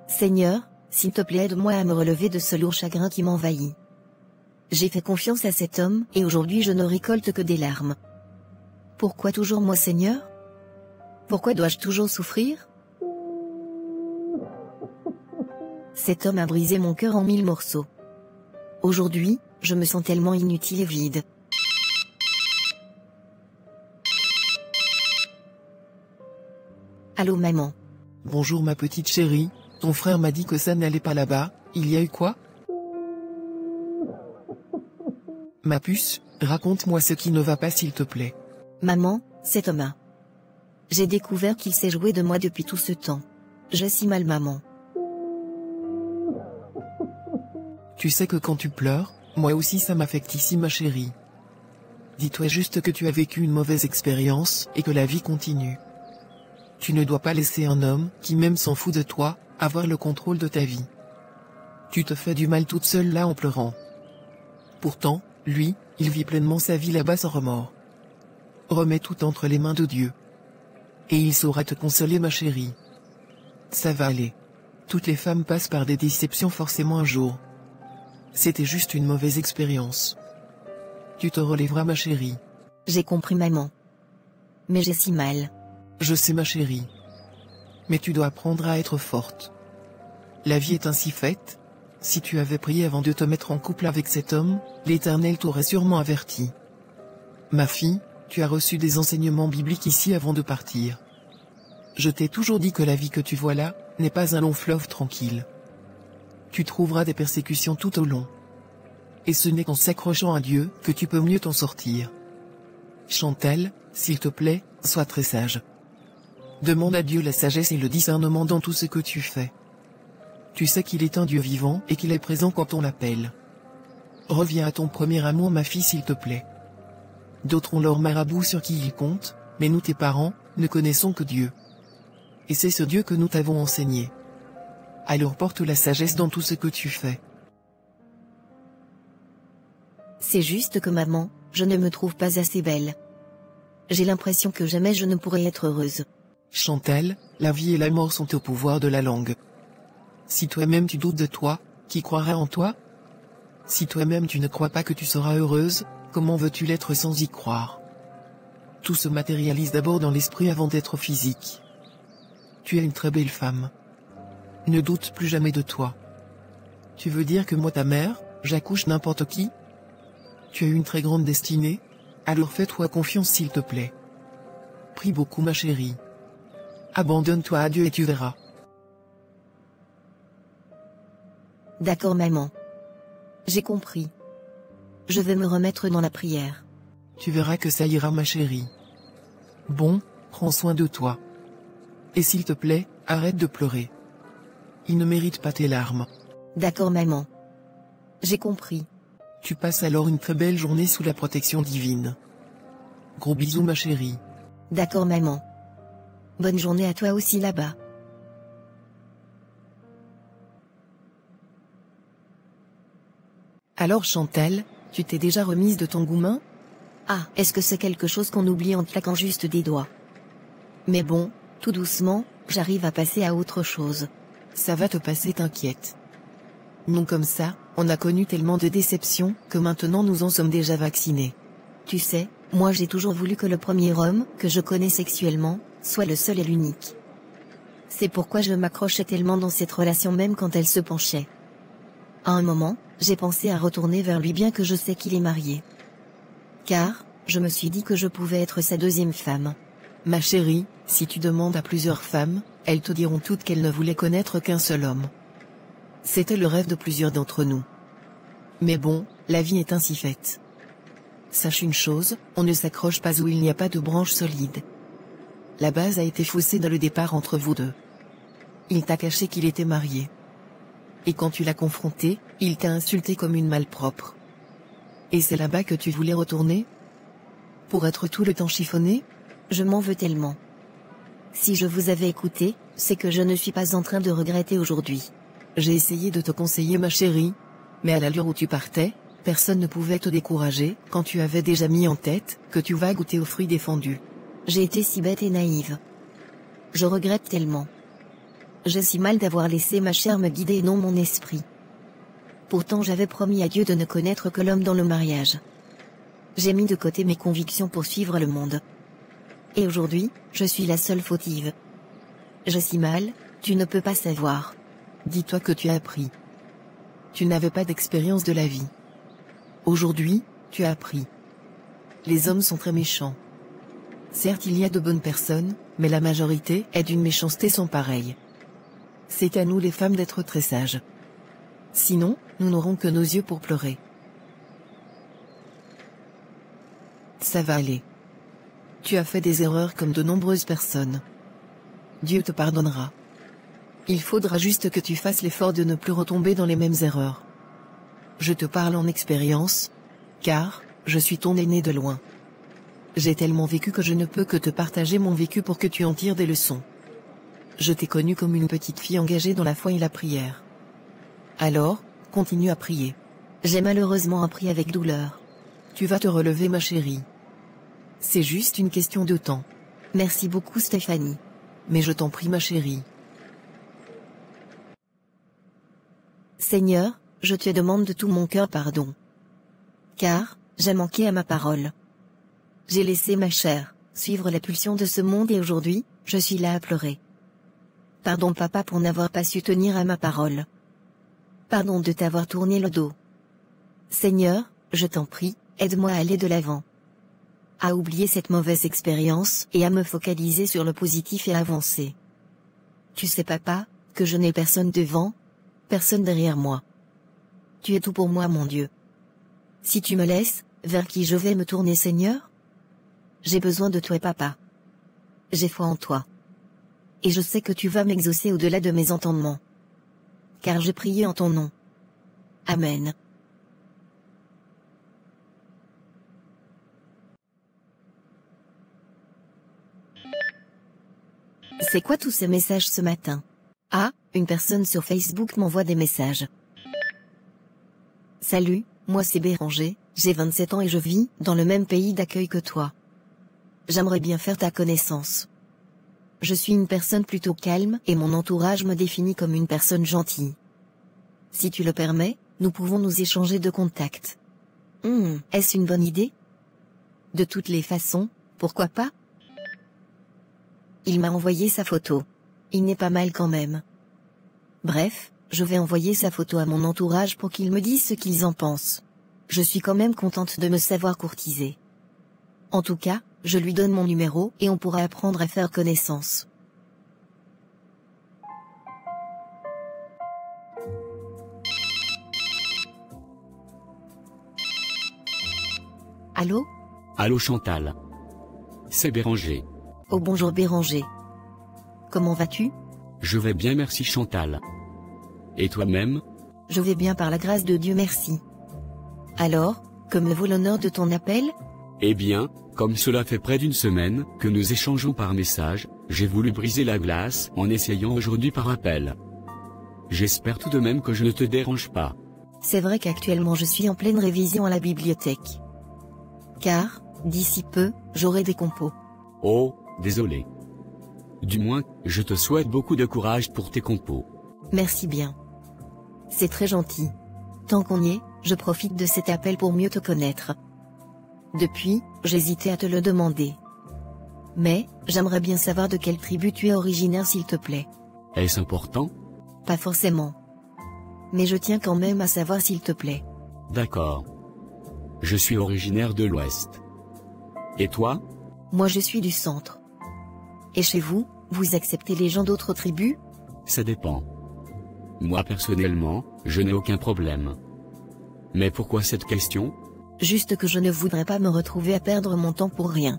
Seigneur, s'il te plaît aide-moi à me relever de ce lourd chagrin qui m'envahit. J'ai fait confiance à cet homme et aujourd'hui je ne récolte que des larmes. Pourquoi toujours moi Seigneur? Pourquoi dois-je toujours souffrir? Cet homme a brisé mon cœur en 1000 morceaux. Aujourd'hui, je me sens tellement inutile et vide. Allô maman. Bonjour ma petite chérie, ton frère m'a dit que ça n'allait pas là-bas, il y a eu quoi? Ma puce, raconte-moi ce qui ne va pas s'il te plaît. Maman, c'est Thomas. J'ai découvert qu'il s'est joué de moi depuis tout ce temps. J'ai si mal maman. Tu sais que quand tu pleures, moi aussi ça m'affecte ici ma chérie. Dis-toi juste que tu as vécu une mauvaise expérience et que la vie continue. Tu ne dois pas laisser un homme, qui même s'en fout de toi, avoir le contrôle de ta vie. Tu te fais du mal toute seule là en pleurant. Pourtant, lui, il vit pleinement sa vie là-bas sans remords. Remets tout entre les mains de Dieu. Et il saura te consoler ma chérie. Ça va aller. Toutes les femmes passent par des déceptions forcément un jour. C'était juste une mauvaise expérience. Tu te relèveras ma chérie. J'ai compris maman. Mais j'ai si mal. Je sais ma chérie. Mais tu dois apprendre à être forte. La vie est ainsi faite. Si tu avais prié avant de te mettre en couple avec cet homme, l'Éternel t'aurait sûrement averti. Ma fille, tu as reçu des enseignements bibliques ici avant de partir. Je t'ai toujours dit que la vie que tu vois là, n'est pas un long fleuve tranquille. Tu trouveras des persécutions tout au long. Et ce n'est qu'en s'accrochant à Dieu que tu peux mieux t'en sortir. Chantal, s'il te plaît, sois très sage. Demande à Dieu la sagesse et le discernement dans tout ce que tu fais. Tu sais qu'il est un Dieu vivant et qu'il est présent quand on l'appelle. Reviens à ton premier amour ma fille s'il te plaît. D'autres ont leur marabout sur qui ils comptent, mais nous tes parents, ne connaissons que Dieu. Et c'est ce Dieu que nous t'avons enseigné. Alors porte la sagesse dans tout ce que tu fais. C'est juste que maman, je ne me trouve pas assez belle. J'ai l'impression que jamais je ne pourrai être heureuse. Chantal, la vie et la mort sont au pouvoir de la langue. Si toi-même tu doutes de toi, qui croira en toi? Si toi-même tu ne crois pas que tu seras heureuse, comment veux-tu l'être sans y croire? Tout se matérialise d'abord dans l'esprit avant d'être physique. Tu es une très belle femme. Ne doute plus jamais de toi. Tu veux dire que moi ta mère, j'accouche n'importe qui? Tu as une très grande destinée? Alors fais-toi confiance s'il te plaît. Prie beaucoup ma chérie. Abandonne-toi à Dieu et tu verras. D'accord maman. J'ai compris. Je vais me remettre dans la prière. Tu verras que ça ira ma chérie. Bon, prends soin de toi. Et s'il te plaît, arrête de pleurer. Il ne mérite pas tes larmes. D'accord maman. J'ai compris. Tu passes alors une très belle journée sous la protection divine. Gros bisous ma chérie. D'accord maman. Bonne journée à toi aussi là-bas. Alors Chantal, tu t'es déjà remise de ton goumin? Ah, est-ce que c'est quelque chose qu'on oublie en claquant juste des doigts? Mais bon, tout doucement, j'arrive à passer à autre chose. Ça va te passer, t'inquiète. Non comme ça, on a connu tellement de déceptions que maintenant nous en sommes déjà vaccinés. Tu sais, moi j'ai toujours voulu que le premier homme que je connais sexuellement soit le seul et l'unique. C'est pourquoi je m'accrochais tellement dans cette relation même quand elle se penchait. À un moment, j'ai pensé à retourner vers lui bien que je sais qu'il est marié. Car, je me suis dit que je pouvais être sa deuxième femme. Ma chérie, si tu demandes à plusieurs femmes, elles te diront toutes qu'elles ne voulaient connaître qu'un seul homme. C'était le rêve de plusieurs d'entre nous. Mais bon, la vie est ainsi faite. Sache une chose, on ne s'accroche pas où il n'y a pas de branche solide. La base a été faussée dès le départ entre vous deux. Il t'a caché qu'il était marié. Et quand tu l'as confronté, il t'a insulté comme une malpropre. Et c'est là-bas que tu voulais retourner? Pour être tout le temps chiffonné? Je m'en veux tellement. Si je vous avais écouté, c'est que je ne suis pas en train de regretter aujourd'hui. J'ai essayé de te conseiller ma chérie, mais à l'allure où tu partais, personne ne pouvait te décourager quand tu avais déjà mis en tête que tu vas goûter aux fruits défendus. J'ai été si bête et naïve. Je regrette tellement. J'ai si mal d'avoir laissé ma chair me guider et non mon esprit. Pourtant j'avais promis à Dieu de ne connaître que l'homme dans le mariage. J'ai mis de côté mes convictions pour suivre le monde. Et aujourd'hui, je suis la seule fautive. J'ai si mal, tu ne peux pas savoir. Dis-toi que tu as appris. Tu n'avais pas d'expérience de la vie. Aujourd'hui, tu as appris. Les hommes sont très méchants. Certes, il y a de bonnes personnes, mais la majorité est d'une méchanceté sans pareille. C'est à nous les femmes d'être très sages. Sinon, nous n'aurons que nos yeux pour pleurer. Ça va aller. Tu as fait des erreurs comme de nombreuses personnes. Dieu te pardonnera. Il faudra juste que tu fasses l'effort de ne plus retomber dans les mêmes erreurs. Je te parle en expérience, car je suis ton aîné de loin. J'ai tellement vécu que je ne peux que te partager mon vécu pour que tu en tires des leçons. Je t'ai connue comme une petite fille engagée dans la foi et la prière. Alors, continue à prier. J'ai malheureusement appris avec douleur. Tu vas te relever, ma chérie. C'est juste une question de temps. Merci beaucoup, Stéphanie. Mais je t'en prie, ma chérie. Seigneur, je te demande de tout mon cœur pardon. Car, j'ai manqué à ma parole. J'ai laissé ma chair suivre la pulsion de ce monde et aujourd'hui, je suis là à pleurer. Pardon papa pour n'avoir pas su tenir à ma parole. Pardon de t'avoir tourné le dos. Seigneur, je t'en prie, aide-moi à aller de l'avant. À oublier cette mauvaise expérience et à me focaliser sur le positif et à avancer. Tu sais papa, que je n'ai personne devant, personne derrière moi. Tu es tout pour moi mon Dieu. Si tu me laisses, vers qui je vais me tourner Seigneur? J'ai besoin de toi papa. J'ai foi en toi. Et je sais que tu vas m'exaucer au-delà de mes entendements. Car j'ai prié en ton nom. Amen. C'est quoi tous ces messages ce matin? Ah, une personne sur Facebook m'envoie des messages. Salut, moi c'est Béranger, j'ai 27 ans et je vis dans le même pays d'accueil que toi. J'aimerais bien faire ta connaissance. Je suis une personne plutôt calme et mon entourage me définit comme une personne gentille. Si tu le permets, nous pouvons nous échanger de contacts. Est-ce une bonne idée? De toutes les façons, pourquoi pas? Il m'a envoyé sa photo. Il n'est pas mal quand même. Bref, je vais envoyer sa photo à mon entourage pour qu'ils me disent ce qu'ils en pensent. Je suis quand même contente de me savoir courtisée. En tout cas, je lui donne mon numéro et on pourra apprendre à faire connaissance. Allô? Allô Chantal. C'est Béranger. Oh bonjour Béranger. Comment vas-tu? Je vais bien merci Chantal. Et toi-même? Je vais bien par la grâce de Dieu merci. Alors, que me vaut l'honneur de ton appel? Eh bien, comme cela fait près d'une semaine que nous échangeons par message, j'ai voulu briser la glace en essayant aujourd'hui par appel. J'espère tout de même que je ne te dérange pas. C'est vrai qu'actuellement je suis en pleine révision à la bibliothèque. Car, d'ici peu, j'aurai des compos. Oh, désolé. Du moins, je te souhaite beaucoup de courage pour tes compos. Merci bien. C'est très gentil. Tant qu'on y est, je profite de cet appel pour mieux te connaître. Depuis, j'hésitais à te le demander. Mais, j'aimerais bien savoir de quelle tribu tu es originaire s'il te plaît. Est-ce important? Pas forcément. Mais je tiens quand même à savoir s'il te plaît. D'accord. Je suis originaire de l'Ouest. Et toi? Moi je suis du centre. Et chez vous, vous acceptez les gens d'autres tribus? Ça dépend. Moi personnellement, je n'ai aucun problème. Mais pourquoi cette question? Juste que je ne voudrais pas me retrouver à perdre mon temps pour rien.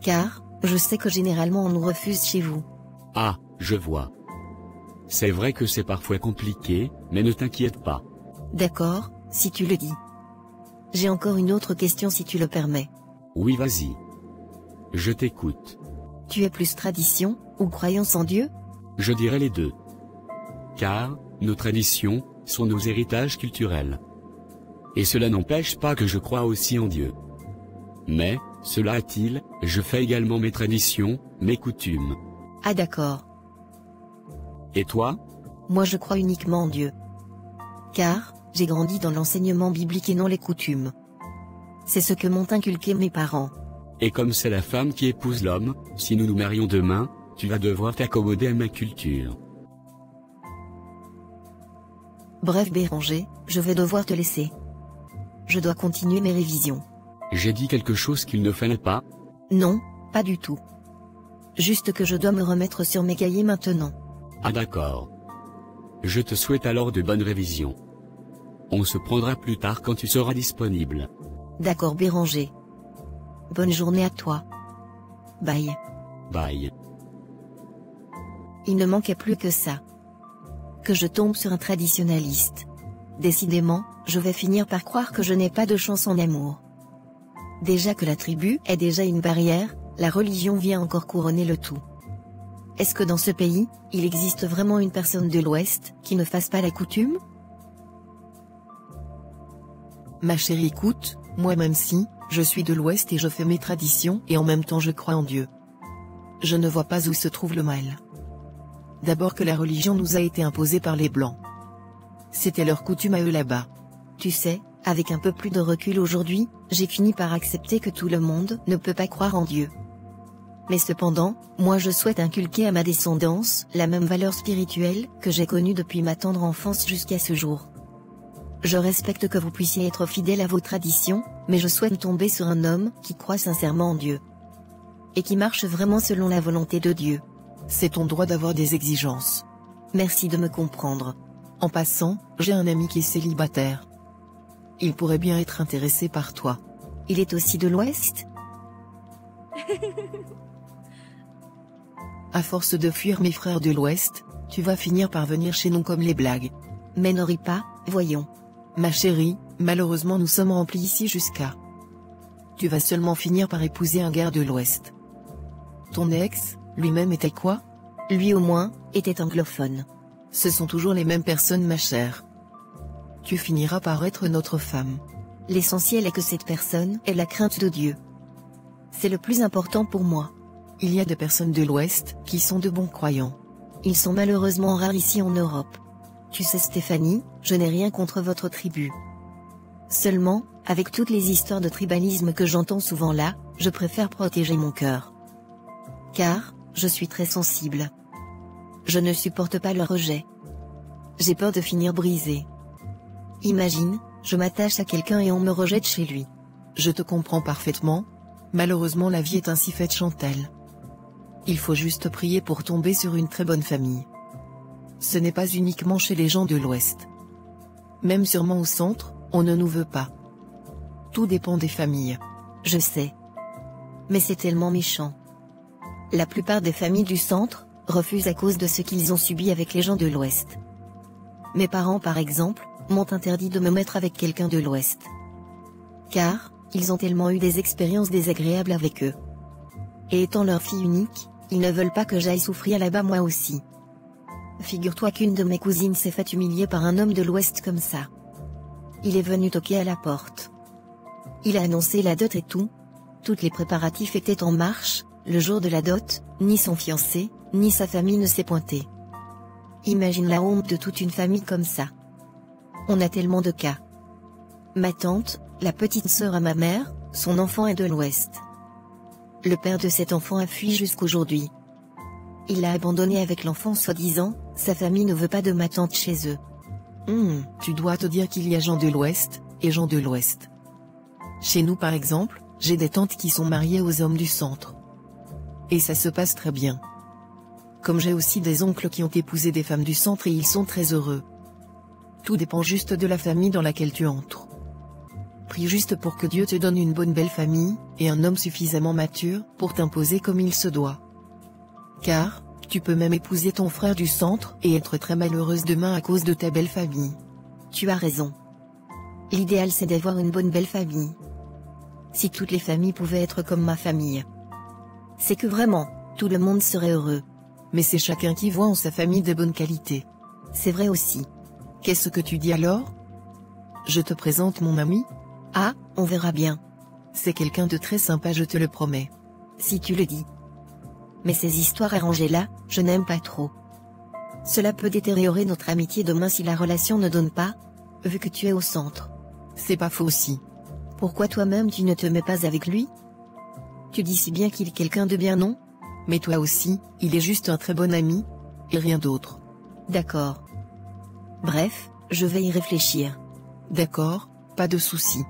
Car, je sais que généralement on nous refuse chez vous. Ah, je vois. C'est vrai que c'est parfois compliqué, mais ne t'inquiète pas. D'accord, si tu le dis. J'ai encore une autre question si tu le permets. Oui, vas-y. Je t'écoute. Tu es plus tradition, ou croyance en Dieu? Je dirais les deux. Car, nos traditions, sont nos héritages culturels. Et cela n'empêche pas que je crois aussi en Dieu. Mais, cela est-il, je fais également mes traditions, mes coutumes. Ah d'accord. Et toi? Moi je crois uniquement en Dieu. Car, j'ai grandi dans l'enseignement biblique et non les coutumes. C'est ce que m'ont inculqué mes parents. Et comme c'est la femme qui épouse l'homme, si nous nous marions demain, tu vas devoir t'accommoder à ma culture. Bref Béranger, je vais devoir te laisser. Je dois continuer mes révisions. J'ai dit quelque chose qu'il ne fallait pas? Non, pas du tout. Juste que je dois me remettre sur mes cahiers maintenant. Ah d'accord. Je te souhaite alors de bonnes révisions. On se prendra plus tard quand tu seras disponible. D'accord Béranger. Bonne journée à toi. Bye. Bye. Il ne manquait plus que ça. Que je tombe sur un traditionnaliste. Décidément, je vais finir par croire que je n'ai pas de chance en amour. Déjà que la tribu est déjà une barrière, la religion vient encore couronner le tout. Est-ce que dans ce pays, il existe vraiment une personne de l'Ouest qui ne fasse pas la coutume? Ma chérie écoute, moi même si, je suis de l'Ouest et je fais mes traditions et en même temps je crois en Dieu. Je ne vois pas où se trouve le mal. D'abord que la religion nous a été imposée par les Blancs. C'était leur coutume à eux là-bas. Tu sais, avec un peu plus de recul aujourd'hui, j'ai fini par accepter que tout le monde ne peut pas croire en Dieu. Mais cependant, moi je souhaite inculquer à ma descendance la même valeur spirituelle que j'ai connue depuis ma tendre enfance jusqu'à ce jour. Je respecte que vous puissiez être fidèle à vos traditions, mais je souhaite tomber sur un homme qui croit sincèrement en Dieu. Et qui marche vraiment selon la volonté de Dieu. C'est ton droit d'avoir des exigences. Merci de me comprendre. En passant, j'ai un ami qui est célibataire. Il pourrait bien être intéressé par toi. Il est aussi de l'Ouest? À force de fuir mes frères de l'Ouest, tu vas finir par venir chez nous comme les blagues. Mais ne ris pas, voyons. Ma chérie, malheureusement nous sommes remplis ici jusqu'à. Tu vas seulement finir par épouser un gars de l'Ouest. Ton ex, lui-même était quoi? Lui au moins, était anglophone. Ce sont toujours les mêmes personnes ma chère. Tu finiras par être notre femme. L'essentiel est que cette personne ait la crainte de Dieu. C'est le plus important pour moi. Il y a des personnes de l'Ouest qui sont de bons croyants. Ils sont malheureusement rares ici en Europe. Tu sais Stéphanie, je n'ai rien contre votre tribu. Seulement, avec toutes les histoires de tribalisme que j'entends souvent là, je préfère protéger mon cœur. Car, je suis très sensible. Je ne supporte pas le rejet. J'ai peur de finir brisée. Imagine, je m'attache à quelqu'un et on me rejette chez lui. Je te comprends parfaitement. Malheureusement la vie est ainsi faite Chantal. Il faut juste prier pour tomber sur une très bonne famille. Ce n'est pas uniquement chez les gens de l'Ouest. Même sûrement au centre, on ne nous veut pas. Tout dépend des familles. Je sais. Mais c'est tellement méchant. La plupart des familles du centre refusent à cause de ce qu'ils ont subi avec les gens de l'Ouest. Mes parents par exemple, m'ont interdit de me mettre avec quelqu'un de l'Ouest. Car, ils ont tellement eu des expériences désagréables avec eux. Et étant leur fille unique, ils ne veulent pas que j'aille souffrir là-bas moi aussi. Figure-toi qu'une de mes cousines s'est fait humilier par un homme de l'Ouest comme ça. Il est venu toquer à la porte. Il a annoncé la dot et tout. Tous les préparatifs étaient en marche, le jour de la dot, ni son fiancé, ni sa famille ne s'est pointé. Imagine la honte de toute une famille comme ça. On a tellement de cas. Ma tante, la petite sœur à ma mère, son enfant est de l'Ouest. Le père de cet enfant a fui jusqu'aujourd'hui. Il l'a abandonné avec l'enfant soi-disant, sa famille ne veut pas de ma tante chez eux. Tu dois te dire qu'il y a gens de l'Ouest, et gens de l'Ouest. Chez nous par exemple, j'ai des tantes qui sont mariées aux hommes du centre. Et ça se passe très bien. Comme j'ai aussi des oncles qui ont épousé des femmes du centre et ils sont très heureux. Tout dépend juste de la famille dans laquelle tu entres. Prie juste pour que Dieu te donne une bonne belle famille, et un homme suffisamment mature pour t'imposer comme il se doit. Car, tu peux même épouser ton frère du centre et être très malheureuse demain à cause de ta belle famille. Tu as raison. L'idéal c'est d'avoir une bonne belle famille. Si toutes les familles pouvaient être comme ma famille. C'est que vraiment, tout le monde serait heureux. Mais c'est chacun qui voit en sa famille de bonnes qualités. C'est vrai aussi. Qu'est-ce que tu dis alors? Je te présente mon ami? Ah, on verra bien. C'est quelqu'un de très sympa, je te le promets. Si tu le dis. Mais ces histoires arrangées là, je n'aime pas trop. Cela peut détériorer notre amitié demain si la relation ne donne pas, vu que tu es au centre. C'est pas faux aussi. Pourquoi toi-même tu ne te mets pas avec lui? Tu dis si bien qu'il est quelqu'un de bien, non? Mais toi aussi, il est juste un très bon ami, et rien d'autre. D'accord. Bref, je vais y réfléchir. D'accord, pas de souci.